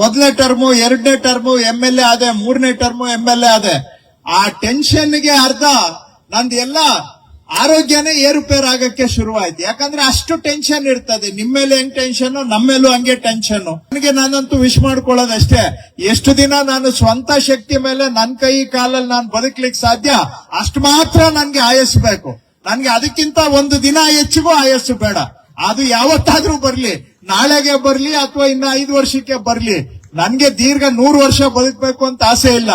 ಮೊದಲನೇ ಟರ್ಮು, ಎರಡನೇ term MLA ಆದೆ, ಮೂರನೇ ಟರ್ಮು MLA ಆದೆ. ಆ ಟೆನ್ಷನ್ಗೆ ಅರ್ಧ ನಂದು ಎಲ್ಲ ಆರೋಗ್ಯನೇ ಏರುಪೇರು ಆಗಕ್ಕೆ ಶುರುವಾಯ್ತು. ಯಾಕಂದ್ರೆ ಅಷ್ಟು ಟೆನ್ಷನ್ ಇರ್ತದೆ. ನಿಮ್ಮೇಲೆ ಹೆಂಗ್ ಟೆನ್ಷನ್, ನಮ್ಮೇಲೂ ಹಂಗೆ ಟೆನ್ಷನ್. ನನಗೆ ನಾನಂತೂ ವಿಶ್ ಮಾಡ್ಕೊಳ್ಳೋದಷ್ಟೇ, ಎಷ್ಟು ದಿನ ನಾನು ಸ್ವಂತ ಶಕ್ತಿ ಮೇಲೆ ನನ್ನ ಕೈ ಕಾಲಲ್ಲಿ ನಾನು ಬದುಕಲಿಕ್ಕೆ ಸಾಧ್ಯ ಅಷ್ಟು ಮಾತ್ರ ನನ್ಗೆ ಆಯಸ್ಸು ಬೇಕು. ನನ್ಗೆ ಅದಕ್ಕಿಂತ ಒಂದು ದಿನ ಹೆಚ್ಚಿಗೂ ಆಯಸ್ಸು ಬೇಡ. ಅದು ಯಾವತ್ತಾದ್ರೂ ಬರ್ಲಿ, ನಾಳೆಗೆ ಬರ್ಲಿ ಅಥವಾ ಇನ್ನ 5 ವರ್ಷಕ್ಕೆ ಬರ್ಲಿ, ನನ್ಗೆ ದೀರ್ಘ 100 ವರ್ಷ ಬದುಕಬೇಕು ಅಂತ ಆಸೆ ಇಲ್ಲ.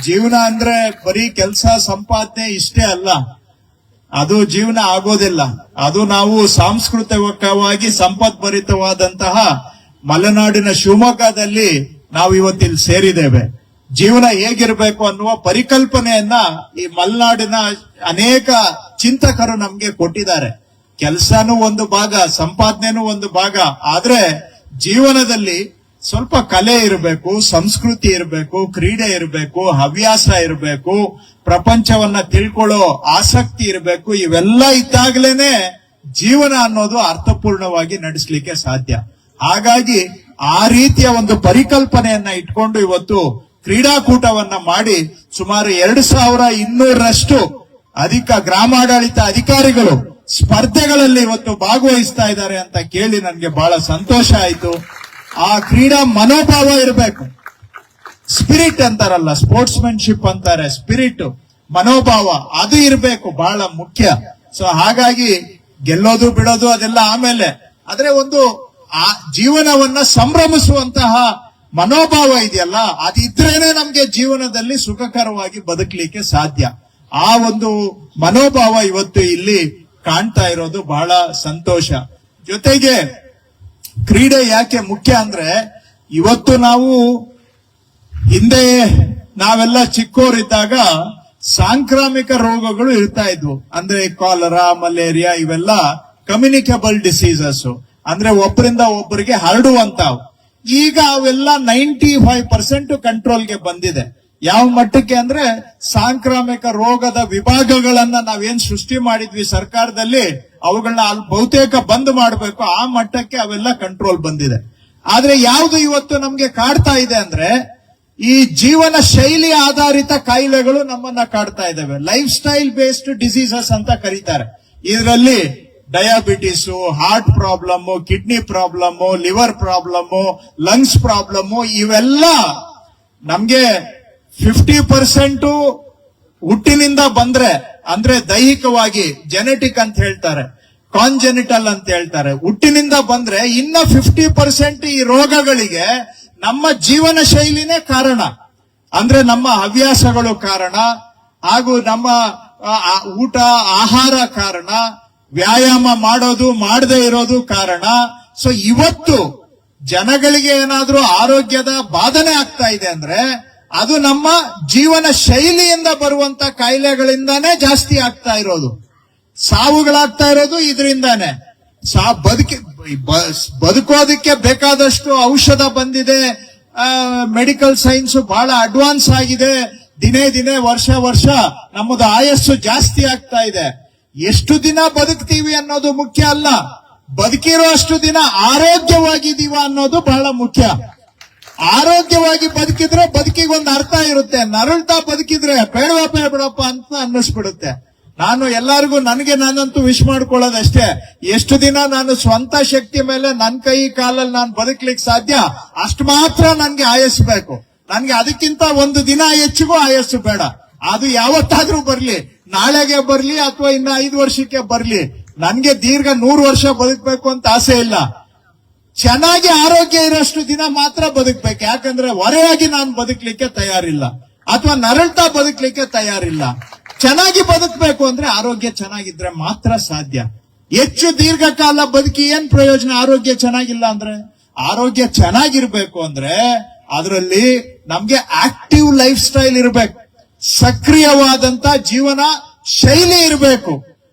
ಜೀವನ ಅಂದ್ರೆ ಬರೀ ಕೆಲಸ ಸಂಪಾದನೆ ಇಷ್ಟೇ ಅಲ್ಲ, ಅದು ಜೀವನ ಆಗೋದಿಲ್ಲ. ಅದು ನಾವು ಸಾಂಸ್ಕೃತಿಕವಾಗಿ ಸಂಪದ್ಭರಿತವಾದಂತಹ ಮಲೆನಾಡಿನ ಶಿವಮೊಗ್ಗದಲ್ಲಿ ನಾವು ಇವತ್ತಿಲ್ಲಿ ಸೇರಿದ್ದೇವೆ. ಜೀವನ ಹೇಗಿರಬೇಕು ಅನ್ನುವ ಪರಿಕಲ್ಪನೆಯನ್ನ ಈ ಮಲೆನಾಡಿನ ಅನೇಕ ಚಿಂತಕರು ನಮ್ಗೆ ಕೊಟ್ಟಿದ್ದಾರೆ. ಕೆಲಸನೂ ಒಂದು ಭಾಗ, ಸಂಪಾದನೆನೂ ಒಂದು ಭಾಗ. ಆದ್ರೆ ಜೀವನದಲ್ಲಿ ಸ್ವಲ್ಪ ಕಲೆ ಇರಬೇಕು, ಸಂಸ್ಕೃತಿ ಇರಬೇಕು, ಕ್ರೀಡೆ ಇರಬೇಕು, ಹವ್ಯಾಸ ಇರಬೇಕು, ಪ್ರಪಂಚವನ್ನ ತಿಳ್ಕೊಳ್ಳೋ ಆಸಕ್ತಿ ಇರಬೇಕು. ಇವೆಲ್ಲ ಇದ್ದಾಗಲೇನೆ ಜೀವನ ಅನ್ನೋದು ಅರ್ಥಪೂರ್ಣವಾಗಿ ನಡೆಸಲಿಕ್ಕೆ ಸಾಧ್ಯ. ಹಾಗಾಗಿ ಆ ರೀತಿಯ ಒಂದು ಪರಿಕಲ್ಪನೆಯನ್ನ ಇಟ್ಕೊಂಡು ಇವತ್ತು ಕ್ರೀಡಾಕೂಟವನ್ನ ಮಾಡಿ ಸುಮಾರು 2200ರಷ್ಟು ಅಧಿಕ ಗ್ರಾಮಾಡಳಿತ ಅಧಿಕಾರಿಗಳು ಸ್ಪರ್ಧೆಗಳಲ್ಲಿ ಇವತ್ತು ಭಾಗವಹಿಸ್ತಾ ಇದ್ದಾರೆ ಅಂತ ಕೇಳಿ ನನಗೆ ಬಹಳ ಸಂತೋಷ ಆಯ್ತು. ಆ ಕ್ರೀಡಾ ಮನೋಭಾವ ಇರಬೇಕು. ಸ್ಪಿರಿಟ್ ಅಂತಾರಲ್ಲ, ಸ್ಪೋರ್ಟ್ಸ್ಮನ್ಶಿಪ್ ಅಂತಾರೆ, ಸ್ಪಿರಿಟ್ ಮನೋಭಾವ ಅದು ಇರಬೇಕು, ಬಹಳ ಮುಖ್ಯ. ಸೊ ಹಾಗಾಗಿ ಗೆಲ್ಲೋದು ಬಿಡೋದು ಅದೆಲ್ಲ ಆಮೇಲೆ, ಆದ್ರೆ ಒಂದು ಆ ಜೀವನವನ್ನ ಸಂಭ್ರಮಿಸುವಂತಹ ಮನೋಭಾವ ಇದೆಯಲ್ಲ, ಅದಿದ್ರೇನೆ ನಮ್ಗೆ ಜೀವನದಲ್ಲಿ ಸುಖಕರವಾಗಿ ಬದುಕಲಿಕ್ಕೆ ಸಾಧ್ಯ. ಆ ಒಂದು ಮನೋಭಾವ ಇವತ್ತು ಇಲ್ಲಿ ಕಾಣ್ತಾ ಇರೋದು ಬಹಳ ಸಂತೋಷ. ಜೊತೆಗೆ ಕ್ರೀಡೆ ಯಾಕೆ ಮುಖ್ಯ ಅಂದ್ರೆ, ಇವತ್ತು ನಾವು ಹಿಂದೆ ನಾವೆಲ್ಲ ಚಿಕ್ಕೋರಿದ್ದಾಗ ಸಾಂಕ್ರಾಮಿಕ ರೋಗಗಳು ಇರ್ತಾ ಇದ್ವು. ಅಂದ್ರೆ ಕಾಲರಾ, ಮಲೇರಿಯಾ ಇವೆಲ್ಲ ಕಮ್ಯುನಿಕೇಬಲ್ ಡಿಸೀಸಸ್, ಅಂದ್ರೆ ಒಬ್ಬರಿಂದ ಒಬ್ಬರಿಗೆ ಹರಡುವಂತಾವು. ಈಗ ಅವೆಲ್ಲ 95% ಕಂಟ್ರೋಲ್ಗೆ ಬಂದಿದೆ. ಯಾವ ಮಟ್ಟಕ್ಕೆ ಅಂದ್ರೆ ಸಾಂಕ್ರಾಮಿಕ ರೋಗದ ವಿಭಾಗಗಳನ್ನ ನಾವೇನ್ ಸೃಷ್ಟಿ ಮಾಡಿದ್ವಿ ಸರ್ಕಾರದಲ್ಲಿ, ಅವುಗಳನ್ನ ಅಲ್ಲಿ ಬಹುತೇಕ ಬಂದ್ ಮಾಡಬೇಕು, ಆ ಮಟ್ಟಕ್ಕೆ ಅವೆಲ್ಲ ಕಂಟ್ರೋಲ್ ಬಂದಿದೆ. ಆದ್ರೆ ಯಾವುದು ಇವತ್ತು ನಮ್ಗೆ ಕಾಡ್ತಾ ಇದೆ ಅಂದ್ರೆ, ಈ ಜೀವನ ಶೈಲಿ ಆಧಾರಿತ ಕಾಯಿಲೆಗಳು ನಮ್ಮನ್ನ ಕಾಡ್ತಾ ಇದಾವೆ. ಲೈಫ್ ಸ್ಟೈಲ್ ಬೇಸ್ಡ್ ಡಿಸೀಸಸ್ ಅಂತ ಕರೀತಾರೆ. ಇದರಲ್ಲಿ diabetes, heart problem, kidney problem, liver problem, lungs problem, ಇವೆಲ್ಲ ನಮ್ಗೆ 50% ಹುಟ್ಟಿನಿಂದ ಬಂದ್ರೆ, ಅಂದ್ರೆ ದೈಹಿಕವಾಗಿ ಜೆನೆಟಿಕ್ ಅಂತ ಹೇಳ್ತಾರೆ, ಕಾನ್ಜೆನಿಟಲ್ ಅಂತ ಹೇಳ್ತಾರೆ. ಹುಟ್ಟಿನಿಂದ ಬಂದ್ರೆ ಇನ್ನ 50% ಈ ರೋಗಗಳಿಗೆ ನಮ್ಮ ಜೀವನ ಶೈಲಿನೇ ಕಾರಣ. ಅಂದ್ರೆ ನಮ್ಮ ಹವ್ಯಾಸಗಳು ಕಾರಣ, ಹಾಗೂ ನಮ್ಮ ಊಟ ಆಹಾರ ಕಾರಣ, ವ್ಯಾಯಾಮ ಮಾಡೋದು ಮಾಡದೇ ಇರೋದು ಕಾರಣ. ಸೊ ಇವತ್ತು ಜನಗಳಿಗೆ ಏನಾದ್ರೂ ಆರೋಗ್ಯದ ಬಾಧನೆ ಆಗ್ತಾ ಇದೆ ಅಂದ್ರೆ ಅದು ನಮ್ಮ ಜೀವನ ಶೈಲಿಯಿಂದ ಬರುವಂತ ಕಾಯಿಲೆಗಳಿಂದಾನೇ ಜಾಸ್ತಿ ಆಗ್ತಾ ಇರೋದು. ಸಾವುಗಳಾಗ್ತಾ ಇರೋದು ಇದರಿಂದಾನೆ. ಬದುಕೋದಕ್ಕೆ ಬೇಕಾದಷ್ಟು ಔಷಧ ಬಂದಿದೆ, ಮೆಡಿಕಲ್ ಸೈನ್ಸ್ ಬಹಳ ಅಡ್ವಾನ್ಸ್ ಆಗಿದೆ. ದಿನೇ ದಿನೇ ವರ್ಷ ನಮ್ಮದು ಆಯಸ್ಸು ಜಾಸ್ತಿ ಆಗ್ತಾ ಇದೆ. ಎಷ್ಟು ದಿನ ಬದುಕ್ತೀವಿ ಅನ್ನೋದು ಮುಖ್ಯ ಅಲ್ಲ, ಬದುಕಿರೋ ಅಷ್ಟು ದಿನ ಆರೋಗ್ಯವಾಗಿದೀವ ಅನ್ನೋದು ಬಹಳ ಮುಖ್ಯ. ಆರೋಗ್ಯವಾಗಿ ಬದುಕಿದ್ರೆ ಬದುಕಿಗೆ ಒಂದು ಅರ್ಥ ಇರುತ್ತೆ. ನರಳ್ತಾ ಬದುಕಿದ್ರೆ ಬೇಡಪ್ಪ ಅಂತ ಅನ್ನಿಸ್ಬಿಡುತ್ತೆ. ನಾನು ಎಲ್ಲರಿಗೂ ನಾನಂತೂ ವಿಶ್ ಮಾಡ್ಕೊಳ್ಳೋದಷ್ಟೇ, ಎಷ್ಟು ದಿನ ನಾನು ಸ್ವಂತ ಶಕ್ತಿ ಮೇಲೆ ನನ್ನ ಕೈ ಕಾಲಲ್ಲಿ ನಾನು ಬದುಕಲಿಕ್ಕೆ ಸಾಧ್ಯ ಅಷ್ಟು ಮಾತ್ರ ನನ್ಗೆ ಆಯಸ್ಸು ಬೇಕು. ನನ್ಗೆ ಅದಕ್ಕಿಂತ ಒಂದು ದಿನ ಹೆಚ್ಚಿಗೂ ಆಯಸ್ಸು ಬೇಡ. ಅದು ಯಾವತ್ತಾದ್ರೂ ಬರ್ಲಿ, ನಾಳೆಗೆ ಬರ್ಲಿ ಅಥವಾ ಇನ್ನ 5 ವರ್ಷಕ್ಕೆ ಬರ್ಲಿ, ನನ್ಗೆ ದೀರ್ಘ 100 ವರ್ಷ ಬದುಕಬೇಕು ಅಂತ ಆಸೆ ಇಲ್ಲ. ಚೆನ್ನಾಗಿ ಆರೋಗ್ಯ ಇರೋಷ್ಟು ದಿನ ಮಾತ್ರ ಬದುಕಬೇಕು. ಯಾಕಂದ್ರೆ ಹೊರೆಯಾಗಿ ನಾನು ಬದುಕಲಿಕ್ಕೆ ತಯಾರಿಲ್ಲ, ಅಥವಾ ನರಳ್ತಾ ಬದುಕಲಿಕ್ಕೆ ತಯಾರಿಲ್ಲ. ಚೆನ್ನಾಗಿ ಬದುಕಬೇಕು ಅಂದ್ರೆ ಆರೋಗ್ಯ ಚೆನ್ನಾಗಿದ್ರೆ ಮಾತ್ರ ಸಾಧ್ಯ. ಹೆಚ್ಚು ದೀರ್ಘಕಾಲ ಬದುಕಿ ಏನ್ ಪ್ರಯೋಜನ ಆರೋಗ್ಯ ಚೆನ್ನಾಗಿಲ್ಲ ಅಂದ್ರೆ? ಆರೋಗ್ಯ ಚೆನ್ನಾಗಿರ್ಬೇಕು ಅಂದ್ರೆ ಅದರಲ್ಲಿ ನಮ್ಗೆ ಆಕ್ಟಿವ್ ಲೈಫ್ ಸ್ಟೈಲ್ ಇರಬೇಕು, ಸಕ್ರಿಯವಾದಂತ ಜೀವನ ಶೈಲಿ ಇರಬೇಕು.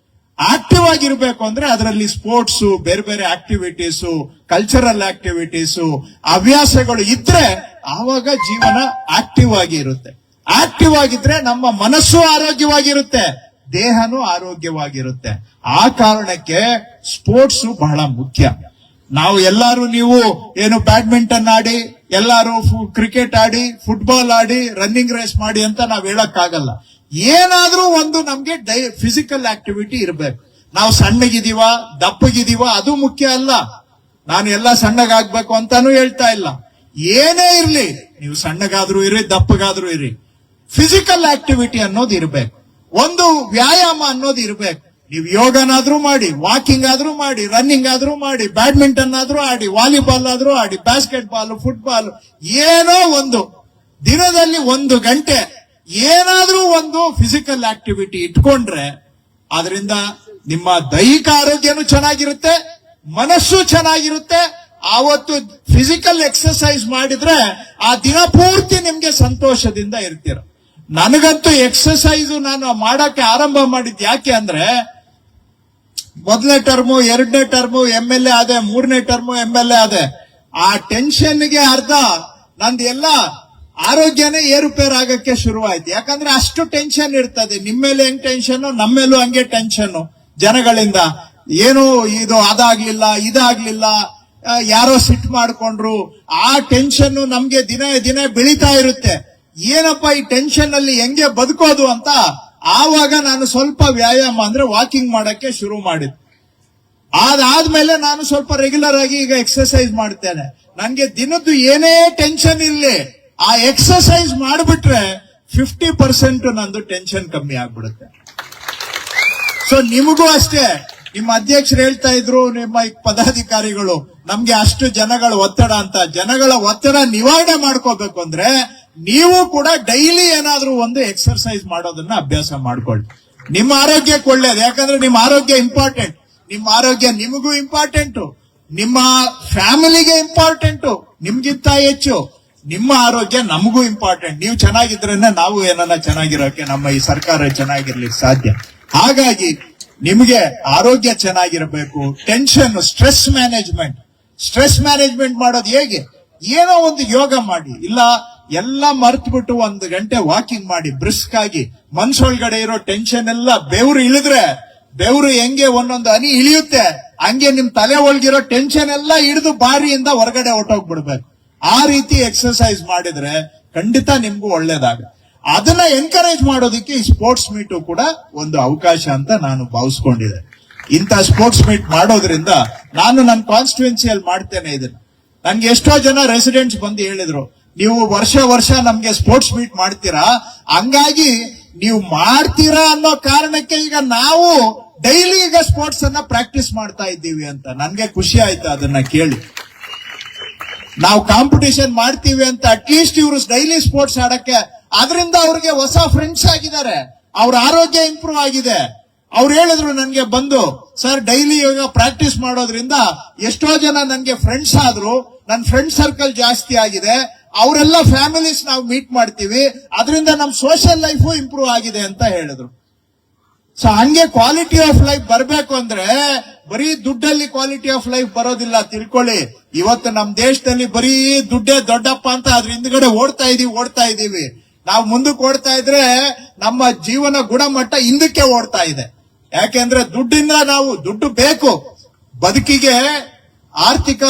ಆಕ್ಟಿವ್ ಆಗಿರ್ಬೇಕು ಅಂದ್ರೆ ಅದರಲ್ಲಿ ಸ್ಪೋರ್ಟ್ಸ್, ಬೇರೆ ಬೇರೆ ಆಕ್ಟಿವಿಟೀಸು, ಕಲ್ಚರಲ್ ಆಕ್ಟಿವಿಟೀಸು, ಹವ್ಯಾಸಗಳು ಇದ್ರೆ ಆವಾಗ ಜೀವನ ಆಕ್ಟಿವ್ ಆಗಿ ಇರುತ್ತೆ. ಆಕ್ಟಿವ್ ಆಗಿದ್ರೆ ನಮ್ಮ ಮನಸ್ಸು ಆರೋಗ್ಯವಾಗಿರುತ್ತೆ, ದೇಹನೂ ಆರೋಗ್ಯವಾಗಿರುತ್ತೆ. ಆ ಕಾರಣಕ್ಕೆ ಸ್ಪೋರ್ಟ್ಸ್ ಬಹಳ ಮುಖ್ಯ. ನಾವು ಎಲ್ಲರೂ ನೀವು ಏನು ಬ್ಯಾಡ್ಮಿಂಟನ್ ಆಡಿ ಎಲ್ಲಾರು ಕ್ರಿಕೆಟ್ ಆಡಿ, ಫುಟ್ಬಾಲ್ ಆಡಿ, ರನ್ನಿಂಗ್ ರೇಸ್ ಮಾಡಿ ಅಂತ ನಾವ್ ಹೇಳಕ್ಕಾಗಲ್ಲ. ಏನಾದ್ರೂ ಒಂದು ನಮ್ಗೆ ಫಿಸಿಕಲ್ ಆಕ್ಟಿವಿಟಿ ಇರ್ಬೇಕು. ನಾವು ಸಣ್ಣಗಿದೀವ, ದಪ್ಪಗಿದೀವ ಅದು ಮುಖ್ಯ ಅಲ್ಲ. ನಾನು ಎಲ್ಲ ಸಣ್ಣಗಾಗ್ಬೇಕು ಅಂತಾನು ಹೇಳ್ತಾ ಇಲ್ಲ. ಏನೇ ಇರ್ಲಿ, ನೀವು ಸಣ್ಣಗಾದ್ರೂ ಇರಿ, ದಪ್ಪಗಾದ್ರೂ ಇರಿ, ಫಿಸಿಕಲ್ ಆಕ್ಟಿವಿಟಿ ಅನ್ನೋದು ಇರ್ಬೇಕು. ಒಂದು ವ್ಯಾಯಾಮ ಅನ್ನೋದು ಇರ್ಬೇಕು. ನೀವು ಯೋಗನಾದ್ರೂ ಮಾಡಿ, ವಾಕಿಂಗ್ ಆದ್ರೂ ಮಾಡಿ, ರನ್ನಿಂಗ್ ಆದ್ರೂ ಮಾಡಿ, ಬ್ಯಾಡ್ಮಿಂಟನ್ ಆದ್ರೂ ಆಡಿ, ವಾಲಿಬಾಲ್ ಆದ್ರೂ ಆಡಿ, ಬಾಸ್ಕೆಟ್ ಬಾಲ್, ಫುಟ್ಬಾಲ್, ಏನೋ ಒಂದು ದಿನದಲ್ಲಿ 1 ಗಂಟೆ ಏನಾದ್ರೂ ಒಂದು ಫಿಸಿಕಲ್ ಆಕ್ಟಿವಿಟಿ ಇಟ್ಕೊಂಡ್ರೆ ಅದರಿಂದ ನಿಮ್ಮ ದೈಹಿಕ ಆರೋಗ್ಯನೂ ಚೆನ್ನಾಗಿರುತ್ತೆ, ಮನಸ್ಸು ಚೆನ್ನಾಗಿರುತ್ತೆ. ಆವತ್ತು ಫಿಸಿಕಲ್ ಎಕ್ಸರ್ಸೈಸ್ ಮಾಡಿದ್ರೆ ಆ ದಿನ ಪೂರ್ತಿ ನಿಮ್ಗೆ ಸಂತೋಷದಿಂದ ಇರ್ತೀರ. ನನಗಂತೂ ಎಕ್ಸರ್ಸೈಸ್ ನಾನು ಮಾಡಕ್ಕೆ ಆರಂಭ ಮಾಡಿದ್ ಯಾಕೆ ಅಂದ್ರೆ, 1ನೇ ಟರ್ಮು, 2ನೇ ಟರ್ಮು MLA ಆದೆ, 3ನೇ ಟರ್ಮು MLA ಆದೆ. ಆ ಟೆನ್ಷನ್ಗೆ ಅರ್ಧ ನಂದು ಎಲ್ಲ ಆರೋಗ್ಯನೇ ಏರುಪೇರು ಆಗಕ್ಕೆ ಶುರುವಾಯ್ತು. ಯಾಕಂದ್ರೆ ಅಷ್ಟು ಟೆನ್ಷನ್ ಇರ್ತದೆ. ನಿಮ್ಮೇಲೆ ಹೆಂಗ್ ಟೆನ್ಷನ್, ನಮ್ಮೇಲೂ ಹಂಗೆ ಟೆನ್ಷನ್ ಜನಗಳಿಂದ. ಏನು ಇದು ಅದಾಗ್ಲಿಲ್ಲ, ಇದಾಗ್ಲಿಲ್ಲ, ಯಾರೋ ಸಿಟ್ ಮಾಡ್ಕೊಂಡ್ರು, ಆ ಟೆನ್ಷನ್ ನಮ್ಗೆ ದಿನ ಬೆಳೀತಾ ಇರುತ್ತೆ. ಏನಪ್ಪ ಈ ಟೆನ್ಷನ್ ಅಲ್ಲಿ ಹೆಂಗೆ ಬದುಕೋದು ಅಂತ ಆವಾಗ ನಾನು ಸ್ವಲ್ಪ ವ್ಯಾಯಾಮ ಅಂದ್ರೆ ವಾಕಿಂಗ್ ಮಾಡಕ್ಕೆ ಶುರು ಮಾಡಿದ್ದೆ. ಅದಾದ್ಮೇಲೆ ನಾನು ಸ್ವಲ್ಪ ರೆಗ್ಯುಲರ್ ಆಗಿ ಈಗ ಎಕ್ಸರ್ಸೈಸ್ ಮಾಡ್ತೇನೆ. ನನ್ಗೆ ದಿನದ್ದು ಏನೇ ಟೆನ್ಷನ್ ಇರ್ಲಿ, ಆ ಎಕ್ಸರ್ಸೈಸ್ ಮಾಡ್ಬಿಟ್ರೆ 50% ನಂದು ಟೆನ್ಷನ್ ಕಮ್ಮಿ ಆಗ್ಬಿಡುತ್ತೆ. ಸೊ ನಿಮಗೂ ಅಷ್ಟೇ, ನಿಮ್ಮ ಅಧ್ಯಕ್ಷರು ಹೇಳ್ತಾ ಇದ್ರು, ನಿಮ್ಮ ಪದಾಧಿಕಾರಿಗಳು, ನಮ್ಗೆ ಅಷ್ಟು ಜನಗಳ ಒತ್ತಡ ಅಂತ. ಜನಗಳ ಒತ್ತಡ ನಿವಾರಣೆ ಮಾಡ್ಕೋಬೇಕು ಅಂದ್ರೆ ನೀವು ಕೂಡ ಡೈಲಿ ಏನಾದ್ರೂ ಒಂದು ಎಕ್ಸರ್ಸೈಸ್ ಮಾಡೋದನ್ನ ಅಭ್ಯಾಸ ಮಾಡ್ಕೊಳ್ಳಿ. ನಿಮ್ಮ ಆರೋಗ್ಯಕ್ಕೆ ಒಳ್ಳೇದು. ಯಾಕಂದ್ರೆ ನಿಮ್ಮ ಆರೋಗ್ಯ ಇಂಪಾರ್ಟೆಂಟ್. ನಿಮ್ಮ ಆರೋಗ್ಯ ನಿಮಗೂ ಇಂಪಾರ್ಟೆಂಟ್, ನಿಮ್ಮ ಫ್ಯಾಮಿಲಿಗೆ ಇಂಪಾರ್ಟೆಂಟ್. ನಿಮ್ಗಿಂತ ಹೆಚ್ಚು ನಿಮ್ಮ ಆರೋಗ್ಯ ನಮಗೂ ಇಂಪಾರ್ಟೆಂಟ್. ನೀವು ಚೆನ್ನಾಗಿದ್ರೇನೆ ನಾವು ಏನನ್ನ ಚೆನ್ನಾಗಿರೋಕೆ, ನಮ್ಮ ಈ ಸರ್ಕಾರ ಚೆನ್ನಾಗಿರ್ಲಿಕ್ಕೆ ಸಾಧ್ಯ. ಹಾಗಾಗಿ ನಿಮಗೆ ಆರೋಗ್ಯ ಚೆನ್ನಾಗಿರಬೇಕು. ಟೆನ್ಷನ್, ಸ್ಟ್ರೆಸ್ ಮ್ಯಾನೇಜ್ಮೆಂಟ್ ಮಾಡೋದು ಹೇಗೆ? ಏನೋ ಒಂದು ಯೋಗ ಮಾಡಿ, ಇಲ್ಲ ಎಲ್ಲ ಮರ್ತು ಬಿಟ್ಟು 1 ಗಂಟೆ ವಾಕಿಂಗ್ ಮಾಡಿ, ಬ್ರಿಸ್ಕ್ ಆಗಿ. ಮನ್ಸೊಳಗಡೆ ಇರೋ ಟೆನ್ಷನ್ ಎಲ್ಲ ಬೆವರು ಇಳಿದ್ರೆ, ಬೆವರು ಹೆಂಗೆ ಒಂದೊಂದು ಹನಿ ಇಳಿಯುತ್ತೆ, ಹಂಗೆ ನಿಮ್ ತಲೆ ಒಳಗಿರೋ ಟೆನ್ಷನ್ ಎಲ್ಲ ಹಿಡಿದು ಬಾರಿಯಿಂದ ಹೊರಗಡೆ ಹೊಟ್ಟೋಗ್ಬಿಡ್ಬೇಕು. ಆ ರೀತಿ ಎಕ್ಸರ್ಸೈಸ್ ಮಾಡಿದ್ರೆ ಖಂಡಿತ ನಿಮ್ಗೂ ಒಳ್ಳೇದಾಗುತ್ತೆ. ಅದನ್ನ ಎನ್ಕರೇಜ್ ಮಾಡೋದಕ್ಕೆ ಈ ಸ್ಪೋರ್ಟ್ಸ್ ಮೀಟು ಕೂಡ ಒಂದು ಅವಕಾಶ ಅಂತ ನಾನು ಭಾವಿಸ್ಕೊಂಡಿದ್ದೆ. ಇಂಥ ಸ್ಪೋರ್ಟ್ಸ್ ಮೀಟ್ ಮಾಡೋದ್ರಿಂದ ನಾನು ನನ್ನ ಕಾನ್ಸ್ಟಿಟ್ಯೂನ್ಸಿಯಲ್ಲಿ ಮಾಡ್ತೇನೆ ಇದನ್ನ. ನನ್ಗೆ ಎಷ್ಟೋ ಜನ ರೆಸಿಡೆಂಟ್ಸ್ ಬಂದು ಹೇಳಿದ್ರು, ನೀವು ವರ್ಷ ನಮ್ಗೆ ಸ್ಪೋರ್ಟ್ಸ್ ಮೀಟ್ ಮಾಡ್ತೀರಾ, ಹಂಗಾಗಿ ನೀವು ಮಾಡ್ತೀರಾ ಅನ್ನೋ ಕಾರಣಕ್ಕೆ ಈಗ ನಾವು ಡೈಲಿ ಈಗ ಸ್ಪೋರ್ಟ್ಸ್ ಅನ್ನ ಪ್ರಾಕ್ಟೀಸ್ ಮಾಡ್ತಾ ಇದ್ದೀವಿ ಅಂತ. ನನ್ಗೆ ಖುಷಿ ಆಯ್ತು ಅದನ್ನ ಕೇಳಿ. ನಾವು ಕಾಂಪಿಟೇಷನ್ ಮಾಡ್ತೀವಿ ಅಂತ ಅಟ್ಲೀಸ್ಟ್ ಇವರು ಡೈಲಿ ಸ್ಪೋರ್ಟ್ಸ್ ಆಡಕ್ಕೆ, ಅದರಿಂದ ಅವ್ರಿಗೆ ಹೊಸ ಫ್ರೆಂಡ್ಸ್ ಆಗಿದ್ದಾರೆ, ಅವ್ರ ಆರೋಗ್ಯ ಇಂಪ್ರೂವ್ ಆಗಿದೆ. ಅವ್ರು ಹೇಳಿದ್ರು ನನ್ಗೆ ಬಂದು, ಸರ್ ಡೈಲಿ ಇವಾಗ ಪ್ರಾಕ್ಟೀಸ್ ಮಾಡೋದ್ರಿಂದ ಎಷ್ಟೋ ಜನ ನನ್ಗೆ ಫ್ರೆಂಡ್ಸ್ ಆದ್ರು, ನನ್ನ ಫ್ರೆಂಡ್ ಸರ್ಕಲ್ ಜಾಸ್ತಿ ಆಗಿದೆ, ಅವರೆಲ್ಲ ಫ್ಯಾಮಿಲೀಸ್ ನಾವು ಮೀಟ್ ಮಾಡ್ತೀವಿ, ಅದರಿಂದ ನಮ್ ಸೋಷಿಯಲ್ ಲೈಫು ಇಂಪ್ರೂವ್ ಆಗಿದೆ ಅಂತ ಹೇಳಿದ್ರು. ಸೊ ಹಂಗೆ ಕ್ವಾಲಿಟಿ ಆಫ್ ಲೈಫ್ ಬರ್ಬೇಕು ಅಂದ್ರೆ ಬರೀ ದುಡ್ಡಲ್ಲಿ ಕ್ವಾಲಿಟಿ ಆಫ್ ಲೈಫ್ ಬರೋದಿಲ್ಲ, ತಿಳ್ಕೊಳ್ಳಿ. ಇವತ್ತು ನಮ್ ದೇಶದಲ್ಲಿ ಬರೀ ದುಡ್ಡೇ ದೊಡ್ಡಪ್ಪ ಅಂತ ಅದ್ರ ಹಿಂದ್ಗಡೆ ಓಡ್ತಾ ಇದೀವಿ. ನಾವು ಮುಂದಕ್ಕೆ ಓಡ್ತಾ ಇದ್ರೆ ನಮ್ಮ ಜೀವನ ಗುಣಮಟ್ಟ ಹಿಂದಕ್ಕೆ ಓಡ್ತಾ ಇದೆ. ಯಾಕೆಂದ್ರೆ ದುಡ್ಡು ಬೇಕು, ಬದುಕಿಗೆ ಆರ್ಥಿಕ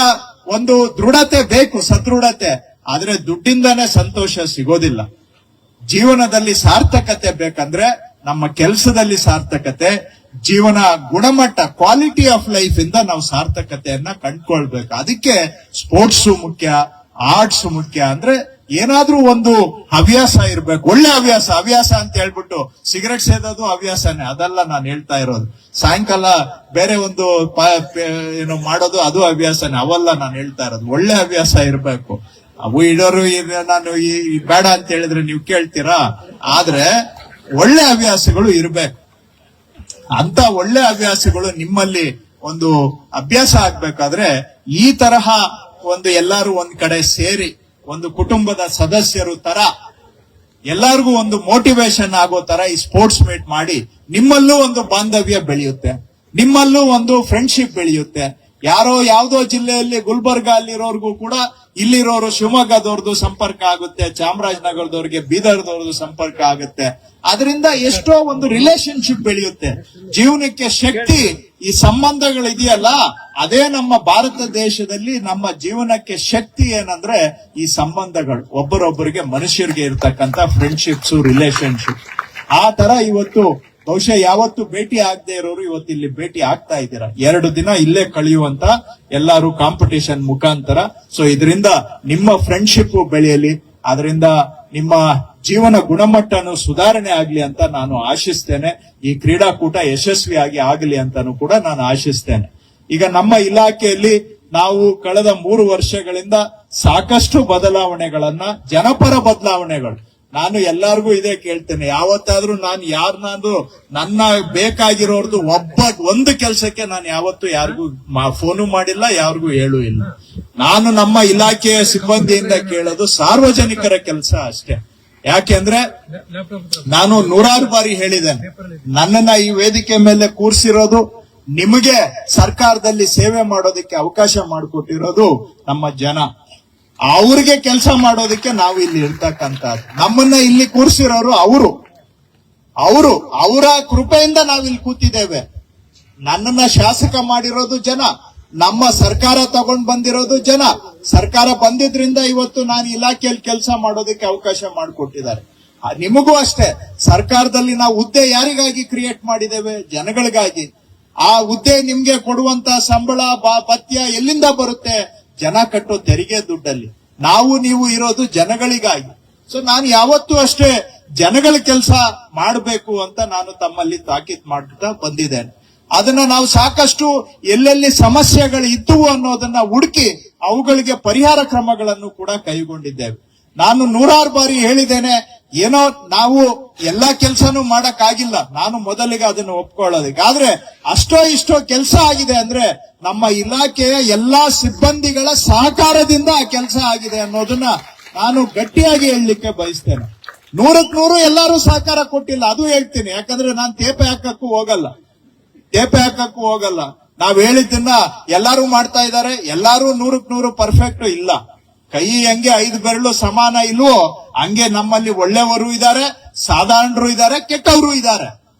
ಒಂದು ದೃಢತೆ ಬೇಕು, ಸದೃಢತೆ. ಆದ್ರೆ ದುಡ್ಡಿಂದಾನೇ ಸಂತೋಷ ಸಿಗೋದಿಲ್ಲ. ಜೀವನದಲ್ಲಿ ಸಾರ್ಥಕತೆ ಬೇಕಂದ್ರೆ ನಮ್ಮ ಕೆಲಸದಲ್ಲಿ ಸಾರ್ಥಕತೆ, ಜೀವನ ಗುಣಮಟ್ಟ, ಕ್ವಾಲಿಟಿ ಆಫ್ ಲೈಫ್ ಇಂದ ನಾವು ಸಾರ್ಥಕತೆಯನ್ನ ಕಂಡುಕೊಳ್ಬೇಕು. ಅದಕ್ಕೆ ಸ್ಪೋರ್ಟ್ಸ್ ಮುಖ್ಯ, ಆರ್ಟ್ಸ್ ಮುಖ್ಯ. ಅಂದ್ರೆ ಏನಾದ್ರೂ ಒಂದು ಹವ್ಯಾಸ ಇರ್ಬೇಕು, ಒಳ್ಳೆ ಹವ್ಯಾಸ ಅಂತ ಹೇಳ್ಬಿಟ್ಟು ಸಿಗರೆಟ್ ಸೇದೋದು ಹವ್ಯಾಸನೇ, ಅದಲ್ಲ ನಾನು ಹೇಳ್ತಾ ಇರೋದು. ಸಾಯಂಕಾಲ ಬೇರೆ ಒಂದು ಏನು ಮಾಡೋದು ಅದು ಹವ್ಯಾಸನೇ, ಅವಲ್ಲ ನಾನು ಹೇಳ್ತಾ ಇರೋದು. ಒಳ್ಳೆ ಹವ್ಯಾಸ ಇರ್ಬೇಕು. ಅವು ಇಡೋರು ನಾನು ಬೇಡ ಅಂತ ಹೇಳಿದ್ರೆ ನೀವು ಕೇಳ್ತೀರಾ? ಆದ್ರೆ ಒಳ್ಳೆ ಹವ್ಯಾಸಗಳು ಇರ್ಬೇಕು. ಅಂತ ಒಳ್ಳೆ ಹವ್ಯಾಸಗಳು ನಿಮ್ಮಲ್ಲಿ ಒಂದು ಅಭ್ಯಾಸ ಆಗ್ಬೇಕಾದ್ರೆ ಈ ತರಹ ಒಂದು ಎಲ್ಲಾರು ಒಂದ್ ಕಡೆ ಸೇರಿ ಒಂದು ಕುಟುಂಬದ ಸದಸ್ಯರು ತರ ಎಲ್ಲರಿಗೂ ಒಂದು ಮೋಟಿವೇಶನ್ ಆಗೋ ತರ ಈ ಸ್ಪೋರ್ಟ್ಸ್ ಮೀಟ್ ಮಾಡಿ ನಿಮ್ಮಲ್ಲೂ ಒಂದು ಬಾಂಧವ್ಯ ಬೆಳೆಯುತ್ತೆ, ನಿಮ್ಮಲ್ಲೂ ಒಂದು ಫ್ರೆಂಡ್ಶಿಪ್ ಬೆಳೆಯುತ್ತೆ. ಯಾರೋ ಯಾವ್ದೋ ಜಿಲ್ಲೆಯಲ್ಲಿ ಗುಲ್ಬರ್ಗ ಅಲ್ಲಿರೋರ್ಗೂ ಕೂಡ ಇಲ್ಲಿರೋರು ಶಿವಮೊಗ್ಗದವ್ರದ್ದು ಸಂಪರ್ಕ ಆಗುತ್ತೆ, ಚಾಮರಾಜನಗರದವ್ರಿಗೆ ಬೀದರ್ದವ್ರದ್ದು ಸಂಪರ್ಕ ಆಗುತ್ತೆ. ಅದರಿಂದ ಎಷ್ಟೋ ಒಂದು ರಿಲೇಶನ್ಶಿಪ್ ಬೆಳೆಯುತ್ತೆ. ಜೀವನಕ್ಕೆ ಶಕ್ತಿ ಈ ಸಂಬಂಧಗಳಿದೆಯಲ್ಲ, ಅದೇ ನಮ್ಮ ಭಾರತ ದೇಶದಲ್ಲಿ ನಮ್ಮ ಜೀವನಕ್ಕೆ ಶಕ್ತಿ ಏನಂದ್ರೆ ಈ ಸಂಬಂಧಗಳು, ಒಬ್ಬರೊಬ್ಬರಿಗೆ ಮನುಷ್ಯರಿಗೆ ಇರ್ತಕ್ಕಂಥ ಫ್ರೆಂಡ್ಶಿಪ್ಸ್, ರಿಲೇಶನ್ಶಿಪ್. ಆ ತರ ಇವತ್ತು ಬಹುಶಃ ಯಾವತ್ತು ಭೇಟಿ ಆಗದೆ ಇರೋರು ಇವತ್ತು ಇಲ್ಲಿ ಭೇಟಿ ಆಗ್ತಾ ಇದ್ದೀರಾ. 2 ದಿನ ಇಲ್ಲೇ ಕಳೆಯುವಂತ ಎಲ್ಲಾರು ಕಾಂಪಿಟೇಷನ್ ಮುಖಾಂತರ. ಸೊ ಇದರಿಂದ ನಿಮ್ಮ ಫ್ರೆಂಡ್ಶಿಪ್ ಬೆಳೆಯಲಿ, ಅದರಿಂದ ನಿಮ್ಮ ಜೀವನ ಗುಣಮಟ್ಟನು ಸುಧಾರಣೆ ಆಗ್ಲಿ ಅಂತ ನಾನು ಆಶಿಸ್ತೇನೆ. ಈ ಕ್ರೀಡಾಕೂಟ ಯಶಸ್ವಿಯಾಗಿ ಆಗಲಿ ಅಂತಾನು ಕೂಡ ನಾನು ಆಶಿಸ್ತೇನೆ. ಈಗ ನಮ್ಮ ಇಲಾಖೆಯಲ್ಲಿ ನಾವು ಕಳೆದ 3 ವರ್ಷಗಳಿಂದ ಸಾಕಷ್ಟು ಬದಲಾವಣೆಗಳನ್ನ, ಜನಪರ ಬದಲಾವಣೆಗಳು, ನಾನು ಎಲ್ಲಾರ್ಗೂ ಇದೇ ಕೇಳ್ತೇನೆ, ಯಾವತ್ತಾದ್ರೂ ನಾನು ಯಾರನ್ನಾದ್ರೂ ನನ್ನ ಬೇಕಾಗಿರೋರ್ದು ಒಂದು ಕೆಲಸಕ್ಕೆ ನಾನು ಯಾವತ್ತೂ ಯಾರಿಗೂ ಫೋನು ಮಾಡಿಲ್ಲ, ಯಾರಿಗೂ ಹೇಳೂ ಇಲ್ಲ. ನಾನು ನಮ್ಮ ಇಲಾಖೆಯ ಸಿಬ್ಬಂದಿಯಿಂದ ಕೇಳೋದು ಸಾರ್ವಜನಿಕರ ಕೆಲಸ ಅಷ್ಟೇ. ಯಾಕೆಂದ್ರೆ ನಾನು 100 ಬಾರಿ ಹೇಳಿದ್ದೇನೆ, ನನ್ನನ್ನ ಈ ವೇದಿಕೆ ಮೇಲೆ ಕೂರಿಸಿರೋದು, ನಿಮಗೆ ಸರ್ಕಾರದಲ್ಲಿ ಸೇವೆ ಮಾಡೋದಕ್ಕೆ ಅವಕಾಶ ಮಾಡಿಕೊಟ್ಟಿರೋದು ನಮ್ಮ ಜನ. ಅವ್ರಿಗೆ ಕೆಲಸ ಮಾಡೋದಕ್ಕೆ ನಾವು ಇಲ್ಲಿ ಇರ್ತಕ್ಕಂಥದ್ದು. ನಮ್ಮನ್ನ ಇಲ್ಲಿ ಕೂರಿಸಿರೋರು ಅವರ ಕೃಪೆಯಿಂದ ನಾವಿಲ್ಲಿ ಕೂತಿದ್ದೇವೆ. ನನ್ನನ್ನ ಶಾಸಕ ಮಾಡಿರೋದು ಜನ, ನಮ್ಮ ಸರ್ಕಾರ ತಗೊಂಡ್ ಬಂದಿರೋದು ಜನ. ಸರ್ಕಾರ ಬಂದಿದ್ರಿಂದ ಇವತ್ತು ನಾನು ಇಲಾಖೆಯಲ್ಲಿ ಕೆಲಸ ಮಾಡೋದಕ್ಕೆ ಅವಕಾಶ ಮಾಡಿಕೊಟ್ಟಿದ್ದಾರೆ. ನಿಮಗೂ ಅಷ್ಟೇ, ಸರ್ಕಾರದಲ್ಲಿ ನಾವು ಹುದ್ದೆ ಯಾರಿಗಾಗಿ ಕ್ರಿಯೇಟ್ ಮಾಡಿದ್ದೇವೆ? ಜನಗಳಿಗಾಗಿ. ಆ ಹುದ್ದೆ ನಿಮ್ಗೆ ಕೊಡುವಂತ ಸಂಬಳ, ಭತ್ಯ ಎಲ್ಲಿಂದ ಬರುತ್ತೆ? ಜನ ಕಟ್ಟೋ ತೆರಿಗೆ ದುಡ್ಡಲ್ಲಿ. ನೀವು ಇರೋದು ಜನಗಳಿಗಾಗಿ. ಸೊ ನಾನು ಯಾವತ್ತೂ ಅಷ್ಟೇ ಜನಗಳ ಕೆಲಸ ಮಾಡಬೇಕು ಅಂತ ನಾನು ತಮ್ಮಲ್ಲಿ ತಾಕೀತ್ ಮಾಡ್ತಾ ಬಂದಿದ್ದೇನೆ. ಅದನ್ನ ನಾವು ಸಾಕಷ್ಟು ಎಲ್ಲೆಲ್ಲಿ ಸಮಸ್ಯೆಗಳು ಇದ್ದವು ಅನ್ನೋದನ್ನ ಹುಡುಕಿ ಅವುಗಳಿಗೆ ಪರಿಹಾರ ಕ್ರಮಗಳನ್ನು ಕೂಡ ಕೈಗೊಂಡಿದ್ದೇವೆ. ನಾನು 100 ಬಾರಿ ಹೇಳಿದ್ದೇನೆ, ಏನೋ ನಾವು ಎಲ್ಲಾ ಕೆಲಸನೂ ಮಾಡಕ್ಕಾಗಿಲ್ಲ, ನಾನು ಮೊದಲಿಗೆ ಅದನ್ನು ಒಪ್ಕೊಳ್ಳೋದಕ್ಕೆ. ಆದ್ರೆ ಅಷ್ಟೋ ಇಷ್ಟೋ ಕೆಲಸ ಆಗಿದೆ ಅಂದ್ರೆ ನಮ್ಮ ಇಲಾಖೆಯ ಎಲ್ಲಾ ಸಿಬ್ಬಂದಿಗಳ ಸಹಕಾರದಿಂದ ಆ ಕೆಲಸ ಆಗಿದೆ ಅನ್ನೋದನ್ನ ನಾನು ಗಟ್ಟಿಯಾಗಿ ಹೇಳಲಿಕ್ಕೆ ಬಯಸ್ತೇನೆ. 100ಕ್ಕೆ 100 ಎಲ್ಲರೂ ಸಹಕಾರ ಕೊಟ್ಟಿಲ್ಲ, ಅದು ಹೇಳ್ತೀನಿ. ಯಾಕಂದ್ರೆ ನಾನು ತೇಪೆ ಹಾಕಕ್ಕೂ ಹೋಗಲ್ಲ. ನಾವ್ ಹೇಳಿದ್ದನ್ನ ಎಲ್ಲಾರು ಮಾಡ್ತಾ ಇದ್ದಾರೆ, ಎಲ್ಲಾರು 100ಕ್ಕೆ 100 ಪರ್ಫೆಕ್ಟ್ ಇಲ್ಲ. ಕೈ ಹೆಂಗೆ 5 ಬೆರಳು ಸಮಾನ ಇಲ್ವೋ ಹಂಗೆ ನಮ್ಮಲ್ಲಿ ಒಳ್ಳೆಯವರು ಇದ್ದಾರೆ, ಸಾಧಾರಣರು ಇದ್ದಾರೆ, ಕೆಟ್ಟವರು ಇದ್ದಾರೆ.